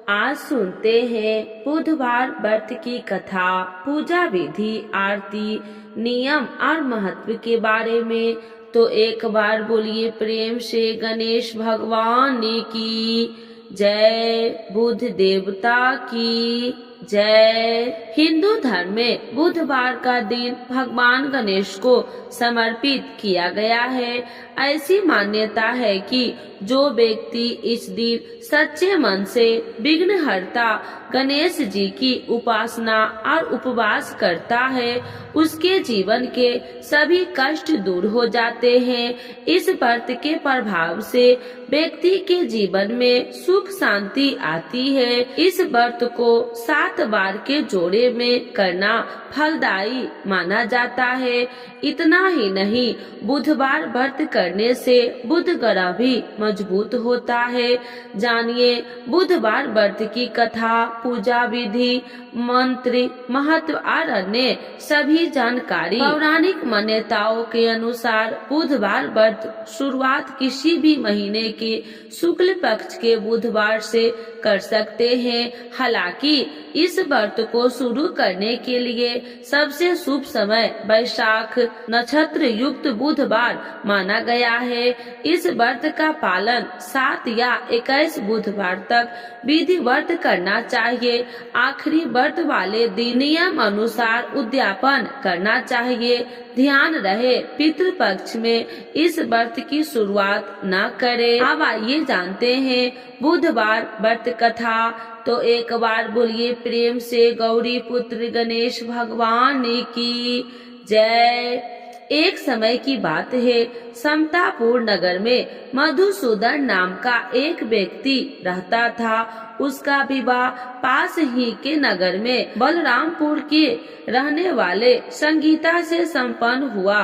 आज सुनते हैं बुधवार व्रत की कथा, पूजा विधि, आरती, नियम और महत्व के बारे में। तो एक बार बोलिए प्रेम से गणेश भगवान की जय, बुध देवता की जय। हिंदू धर्म में बुधवार का दिन भगवान गणेश को समर्पित किया गया है। ऐसी मान्यता है कि जो व्यक्ति इस दिन सच्चे मन से विघ्नहर्ता गणेश जी की उपासना और उपवास करता है, उसके जीवन के सभी कष्ट दूर हो जाते हैं। इस व्रत के प्रभाव से व्यक्ति के जीवन में सुख शांति आती है। इस व्रत को 7 बार के जोड़े में करना फलदायी माना जाता है। इतना ही नहीं, बुधवार व्रत करने से बुध ग्रह भी मजबूत होता है। जानिए बुधवार व्रत की कथा, पूजा विधि, मंत्र, महत्व और अन्य सभी जानकारी। पौराणिक मान्यताओं के अनुसार बुधवार व्रत शुरुआत किसी भी महीने के शुक्ल पक्ष के बुधवार से कर सकते हैं। हालांकि इस व्रत को शुरू करने के लिए सबसे शुभ समय वैशाख नक्षत्र युक्त बुधवार माना गया है। इस व्रत का पालन 7 या 21 बुधवार तक विधिवत करना चाहिए। आखिरी व्रत वाले दिन नियम अनुसार उद्यापन करना चाहिए। ध्यान रहे पितृपक्ष में इस व्रत की शुरुआत न करें। अब आइए जानते हैं बुधवार व्रत कथा। तो एक बार बोलिए प्रेम से गौरी पुत्र गणेश भगवान की जय। एक समय की बात है, समतापुर नगर में मधुसूदन नाम का एक व्यक्ति रहता था। उसका विवाह पास ही के नगर में बलरामपुर के रहने वाले संगीता से संपन्न हुआ।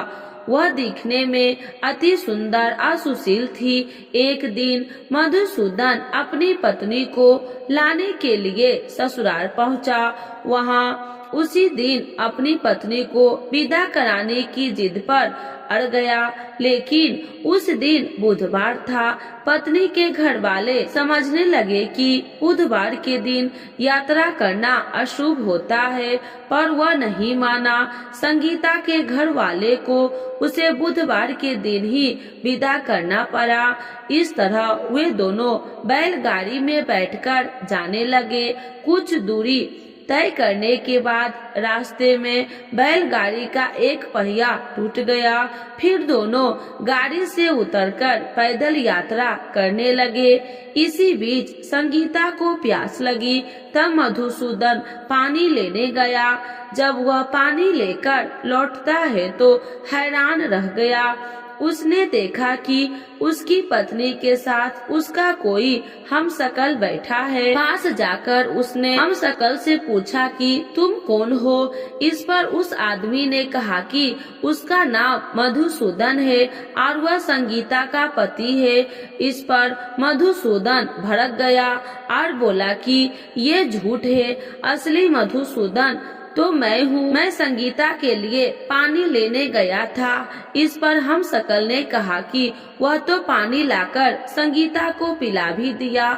वह दिखने में अति सुंदर और सुशील थी। एक दिन मधुसूदन अपनी पत्नी को लाने के लिए ससुराल पहुंचा। वहां उसी दिन अपनी पत्नी को विदा कराने की जिद पर अड़ गया, लेकिन उस दिन बुधवार था। पत्नी के घर वाले समझने लगे कि बुधवार के दिन यात्रा करना अशुभ होता है, पर वह नहीं माना। संगीता के घर वाले को उसे बुधवार के दिन ही विदा करना पड़ा। इस तरह वे दोनों बैलगाड़ी में बैठकर जाने लगे। कुछ दूरी तय करने के बाद रास्ते में बैलगाड़ी का एक पहिया टूट गया। फिर दोनों गाड़ी से उतरकर पैदल यात्रा करने लगे। इसी बीच संगीता को प्यास लगी, तब मधुसूदन पानी लेने गया। जब वह पानी लेकर लौटता है तो हैरान रह गया। उसने देखा कि उसकी पत्नी के साथ उसका कोई हमशक्ल बैठा है। पास जाकर उसने हमशक्ल से पूछा कि तुम कौन हो। इस पर उस आदमी ने कहा कि उसका नाम मधुसूदन है और वह संगीता का पति है। इस पर मधुसूदन भड़क गया और बोला कि ये झूठ है, असली मधुसूदन तो मैं हूँ। मैं संगीता के लिए पानी लेने गया था। इस पर हमशक्ल ने कहा कि वह तो पानी लाकर संगीता को पिला भी दिया।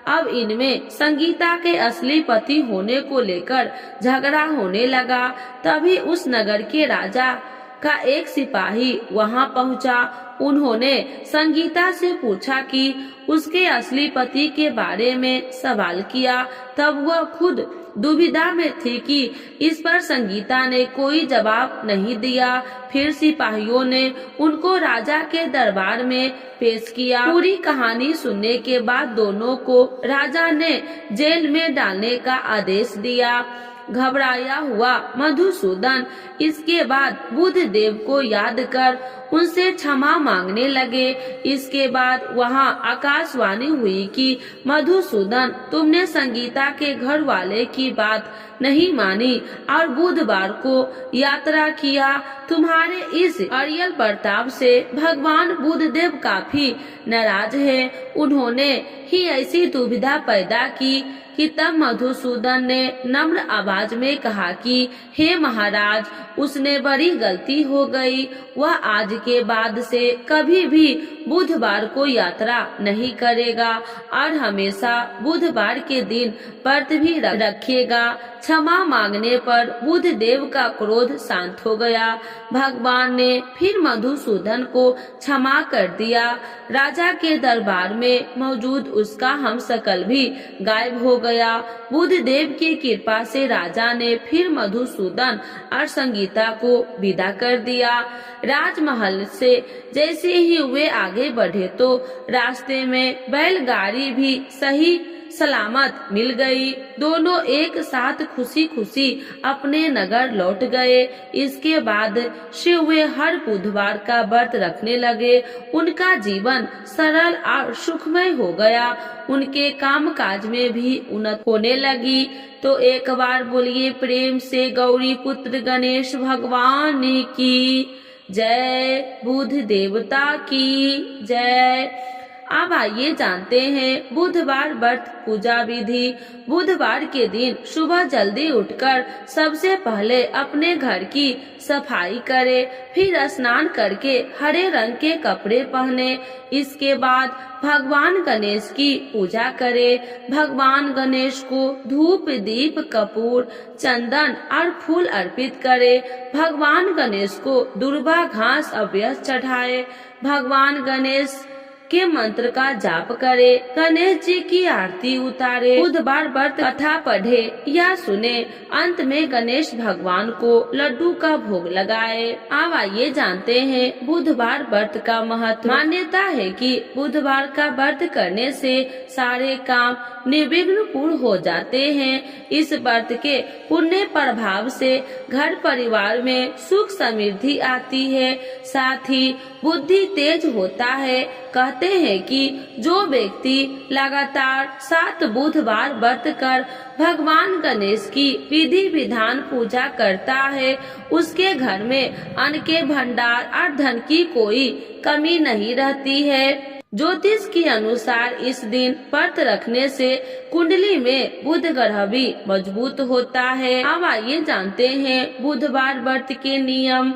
अब इनमें संगीता के असली पति होने को लेकर झगड़ा होने लगा। तभी उस नगर के राजा का एक सिपाही वहां पहुंचा। उन्होंने संगीता से पूछा कि उसके असली पति के बारे में सवाल किया। तब वह खुद दुविधा में थी कि इस पर संगीता ने कोई जवाब नहीं दिया। फिर सिपाहियों ने उनको राजा के दरबार में पेश किया। पूरी कहानी सुनने के बाद दोनों को राजा ने जेल में डालने का आदेश दिया। घबराया हुआ मधुसूदन इसके बाद बुध देव को याद कर उनसे क्षमा मांगने लगे। इसके बाद वहां आकाशवाणी हुई कि मधुसूदन, तुमने संगीता के घर वाले की बात नहीं मानी और बुधवार को यात्रा किया। तुम्हारे इस अड़ियल बर्ताव से भगवान बुधदेव काफी नाराज है। उन्होंने ही ऐसी दुविधा पैदा की कि तब मधुसूदन ने नम्र आवाज में कहा कि हे महाराज, उसने बड़ी गलती हो गई। वह आज के बाद से कभी भी बुधवार को यात्रा नहीं करेगा और हमेशा बुधवार के दिन व्रत भी रखेगा। क्षमा मांगने पर बुध देव का क्रोध शांत हो गया। भगवान ने फिर मधुसूदन को क्षमा कर दिया। राजा के दरबार में मौजूद उसका हमशक्ल भी गायब हो गया। बुध देव की कृपा से राजा ने फिर मधुसूदन और संगीता को विदा कर दिया। राजमहल से जैसे ही वे आगे बढ़े तो रास्ते में बैलगाड़ी भी सही सलामत मिल गई। दोनों एक साथ खुशी खुशी अपने नगर लौट गए। इसके बाद से वे हर बुधवार का व्रत रखने लगे। उनका जीवन सरल और सुखमय हो गया। उनके काम काज में भी उन्नति होने लगी। तो एक बार बोलिए प्रेम से गौरी पुत्र गणेश भगवान की जय, बुध देवता की जय। अब आइए जानते हैं बुधवार व्रत पूजा विधि। बुधवार के दिन सुबह जल्दी उठकर सबसे पहले अपने घर की सफाई करें, फिर स्नान करके हरे रंग के कपड़े पहने। इसके बाद भगवान गणेश की पूजा करें। भगवान गणेश को धूप दीप कपूर चंदन और फूल अर्पित करें। भगवान गणेश को दुर्वा घास अभ्यस चढ़ाए। भगवान गणेश के मंत्र का जाप करे। गणेश जी की आरती उतारे। बुधवार व्रत कथा पढ़े या सुने। अंत में गणेश भगवान को लड्डू का भोग लगाए। अब आइए जानते हैं बुधवार व्रत का महत्व। मान्यता है कि बुधवार का व्रत करने से सारे काम निर्विघ्न पूर्ण हो जाते हैं। इस व्रत के पुण्य प्रभाव से घर परिवार में सुख समृद्धि आती है, साथ ही बुद्धि तेज होता है। कहते हैं कि जो व्यक्ति लगातार 7 बुधवार व्रत कर भगवान गणेश की विधि विधान पूजा करता है, उसके घर में अन्न के भंडार और धन की कोई कमी नहीं रहती है। ज्योतिष के अनुसार इस दिन व्रत रखने से कुंडली में बुध ग्रह भी मजबूत होता है। अब आइए जानते हैं बुधवार व्रत के नियम।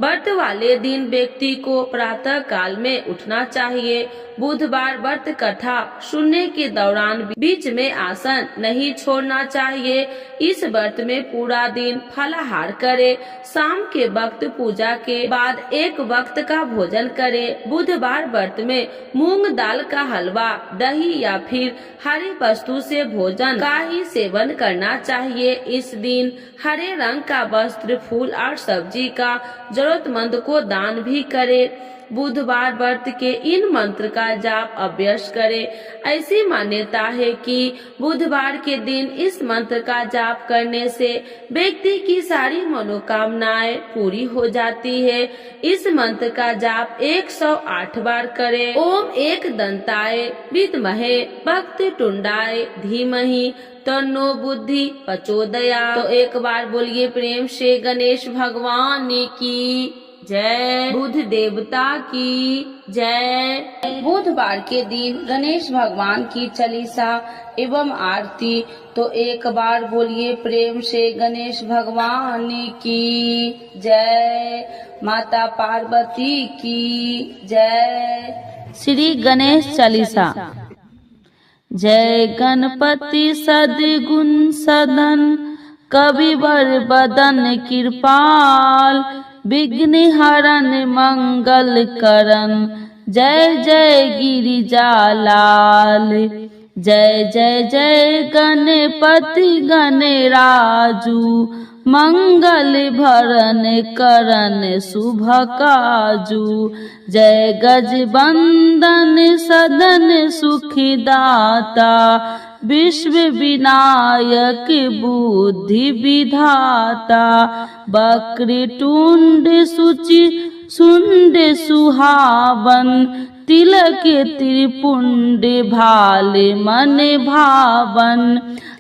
व्रत वाले दिन व्यक्ति को प्रातः काल में उठना चाहिए। बुधवार व्रत कथा सुनने के दौरान बीच में आसन नहीं छोड़ना चाहिए। इस व्रत में पूरा दिन फलाहार करे। शाम के वक्त पूजा के बाद एक वक्त का भोजन करे। बुधवार व्रत में मूंग दाल का हलवा, दही या फिर हरी वस्तु से भोजन का ही सेवन करना चाहिए। इस दिन हरे रंग का वस्त्र, फूल और सब्जी का जरूरतमंद को दान भी करे। बुधवार व्रत के इन मंत्र का जाप अभ्यास करें। ऐसी मान्यता है कि बुधवार के दिन इस मंत्र का जाप करने से व्यक्ति की सारी मनोकामनाएं पूरी हो जाती है। इस मंत्र का जाप 108 बार करें। ओम एक दंताय विद्महे वक्रतुंडाय धीमहि तन्नो बुद्धि प्रचोदयात्। तो एक बार बोलिए प्रेम से गणेश भगवान की जय, बुध देवता की जय। बुधवार के दिन गणेश भगवान की चालीसा एवं आरती। तो एक बार बोलिए प्रेम से गणेश भगवान की जय, माता पार्वती की जय। श्री गणेश चालीसा। जय गणपति सद्गुण सदन, कविवर बदन कृपाल, विघ्न हरण मंगल करण, जय जय गिरिजालाल। जय जय जय गणपति गणराजू, मंगल भरण करण शुभ काजू। जय गजबंदन सदन सुखदाता, विश्व विनायक बुद्धि विधाता। वक्रतुंड सुचि सुंड सुहावन, तिलक त्रिपुंड भाल मन भावन।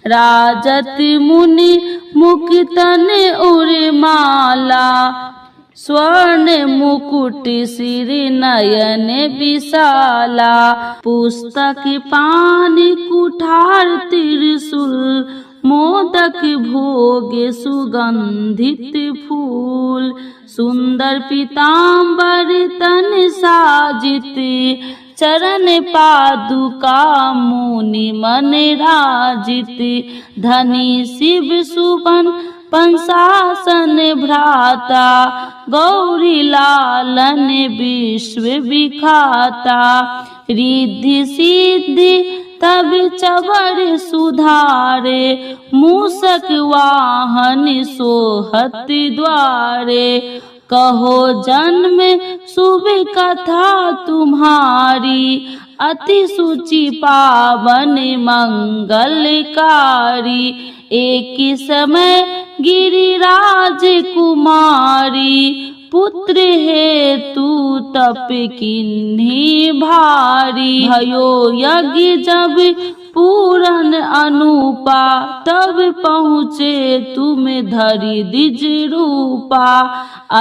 राजत मुनि मुकुटन उर्माला, स्वर्ण मुकुट सिर नयन विशाला। पुस्तक पान कुठार त्रिशूल, मोदक भोग सुगंधित फूल। सुंदर पीताम्बर तन साजित, चरण पादुका मुनि मन राजित, धनी शिव सुबन पंसासन भ्राता, गौरी लालन विश्व विखाता, रिद्धि सिद्धि तब चवर सुधारे, मूषक वाहन सोहत द्वारे, कहो जन्म शुभ कथा तुम्हारी, अति सुचि पावन मंगलकारी, एक समय गिरिराज कुमारी, पुत्र हेतु तप किन्हीं भारी, भयो यज्ञ जब पूरन अनुपा, तब पहुँचे तुम धरि द्विज रूपा,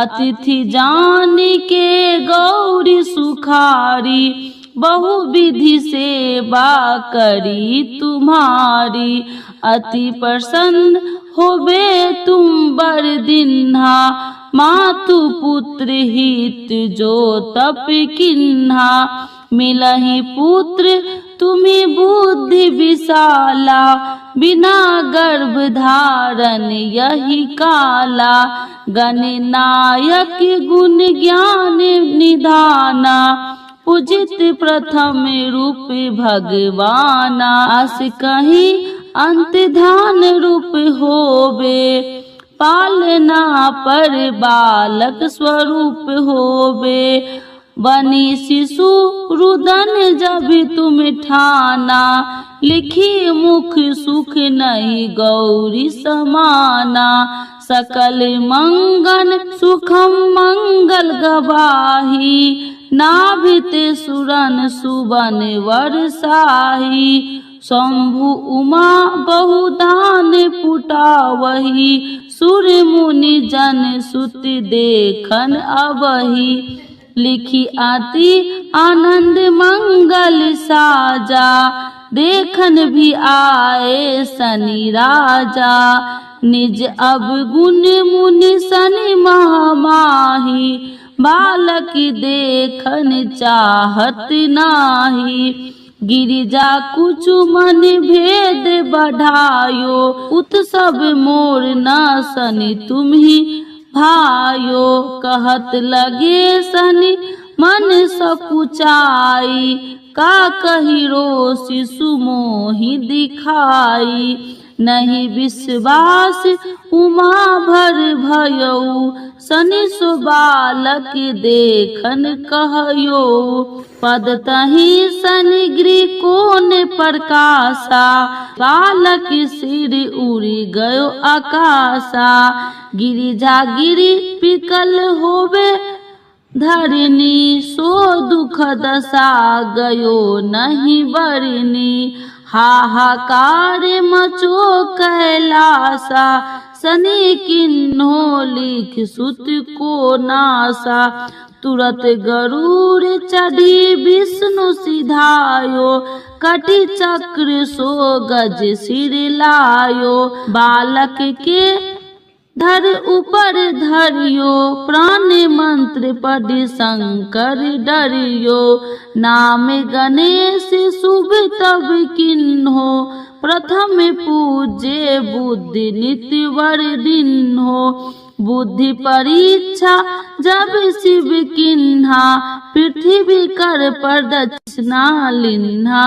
अतिथि जान के गौरी सुखारी, बहुविधि सेवा करी तुम्हारी, अति प्रसन्न होबे तुम बर दिन्हा, मातु पुत्र हित जो तप किन्हा, मिलहि पुत्र तुम्हें बुद्धि विशाला, बिना गर्भ धारण यही काला, गणनायक गुण ज्ञान निधाना, पूजित प्रथम रूप भगवाना, अस कहीं अंत ध्यान रूप होवे, पालना पर बालक स्वरूप होवे, बनी शिशु रुदन जब तुम ठाना, लिखी मुख सुख नहीं गौरी समाना, सकल मंगल सुखम मंगल गवाही, नाभित सुरन सुबन वर्षाही, शंभु उमा बहुदान पुटावही, सुर मुनि जन सुत देखन अबही, लिखी आती आनंद मंगल साजा, देखन भी आए शनि राजा, निज अब गुण मुनि शनि महामाही, बालक देखन चाहत नाही, गिरिजा कुछ मन भेद बढ़ायो, उत्सव मोर न शनि तुम्ही भायो, कहत लगे शनि मन सकुचाई, का कहिरो शिशु मोहि दिखाई, नहीं विश्वास उमा भर भयऊ, शनि सो बालक देखन कहयो, पद तहि शनि गृह कोन प्रकाशा, बालक सिर उड़ी गयो आकाशा, गिरिजा गिरि पिकल होवे धरनी, सो दुख दशा गयो नहीं बरनी, हाहाकार मचो कैलासा, शनि किन्हो लिख सुत को नासा, तुरत गरुड़ चढ़ी विष्णु सिधायो, कटि चक्र सो गज सिर लायो, बालक के धर ऊपर धरियो, प्राण मंत्र पढ़ि शंकर डरियो, नाम गणेश शुभ तब किन्हो, प्रथम पूजे बुद्धि नित्य वर दिन्हो, बुद्धि परीक्षा जब शिव किन्हा, पृथ्वी कर प्रदक्षिणा लिन्हा,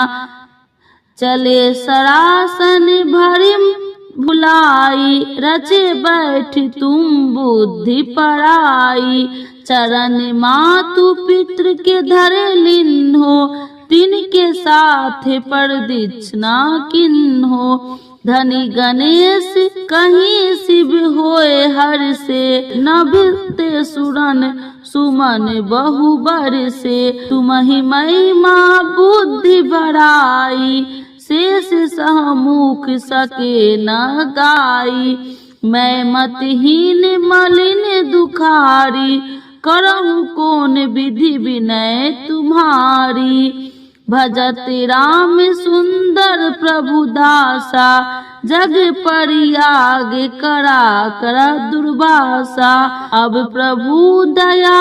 चले सरासन भरिम भुलाई, रचे बैठ तुम बुद्धि पराई, चरण मातु पितृ के धरे लिन्हो, तिनके साथ प्रदक्षिणा किन्हो, धनी गणेश कहीं शिव होए हर से, नभिते सुरन सुमन बहु बर से, तुम्हि महिमा बुद्धि बढ़ाई, शेष सहमुख सके न गाई, मैं मतहीन मलिन दुखारी, करहु कौन विधि विनय तुम्हारी, भजत राम सुंदर प्रभु दासा, जग पर याग करा करा दुर्वासा। अब प्रभु दया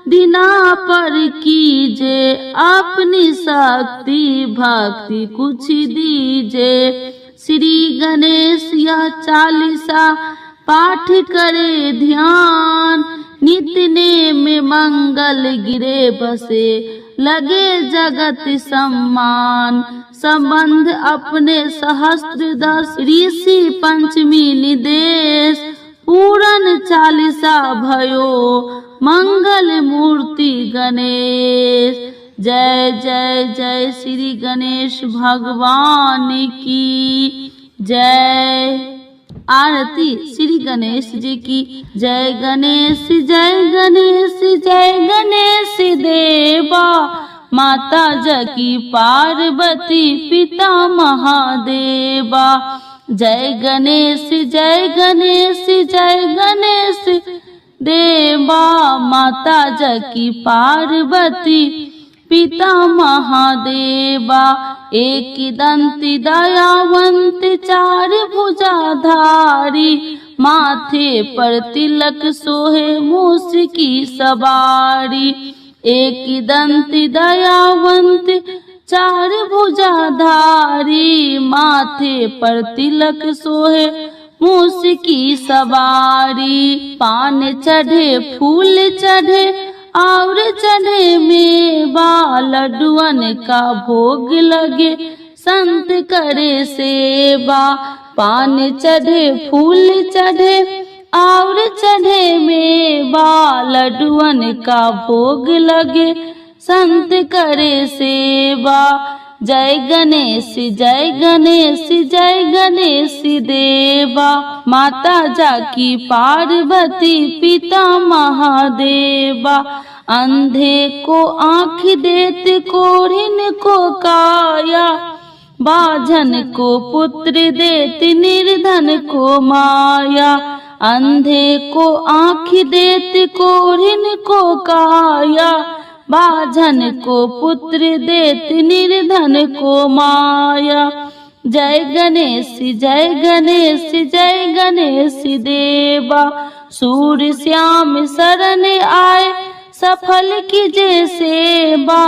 दीना पर कीजे, अपनी शक्ति भक्ति कुछ दीजे। श्री गणेश यह चालीसा पाठ करे ध्यान, नित्य नेम मंगल गिरे बसे, लगे जगत सम्मान। संबंध अपने सहस्त्र दस, ऋषि पंचमी निदेश, पूरन चालीसा भयो मंगल मूर्ति गणेश। जय जय जय श्री गणेश भगवान की जय। आरती श्री गणेश जी की। जय गणेश जय गणेश जय गणेश देवा, माता जकी पार्वती पिता महादेवा। जय गणेश जय गणेश जय गणेश देवा, माता जकी पार्वती पिता महादेवा। एक दंती दयावंत चार भुजाधारी, माथे पर तिलक सोहे मूस की सवारी। एक दंती दयावंत चार भुजाधारी, माथे पर तिलक सोहे मूस की सवारी। पान चढ़े फूल चढ़े और चढ़े मेवा, लड्डुअन का भोग लगे संत करे सेवा। पान चढ़े फूल चढ़े और चढ़े मेवा, लड्डुअन का भोग लगे संत करे सेवा। जय गणेश जय गणेश जय गणेश देवा, माता जाकी पार्वती पिता महादेवा। अंधे को आँख देते कोढ़िन को काया, बाझन को पुत्र देते निर्धन को माया। अंधे को आँख देते कोढ़िन को काया, बाझन को पुत्र देते निर्धन को माया। जय गणेश जय गणेश जय गणेश देवा, सूर्य श्याम शरण आए सफल कीजे सेवा।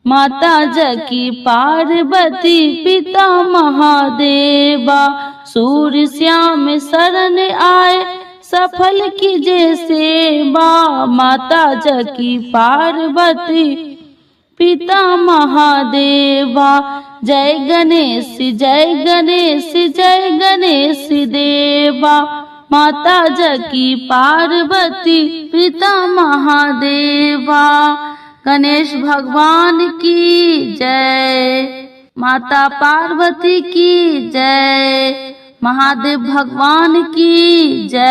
माता जकी पार्वती पिता महादेवा, सूर्य श्याम शरण आए सफल कीजे सेवा। माता जकी पार्वती पिता महादेवा। जय गणेश जय गणेश जय गणेश देवा, माता जकी पार्वती पिता महादेवा। गणेश भगवान की जय, माता पार्वती की जय, महादेव भगवान की जय।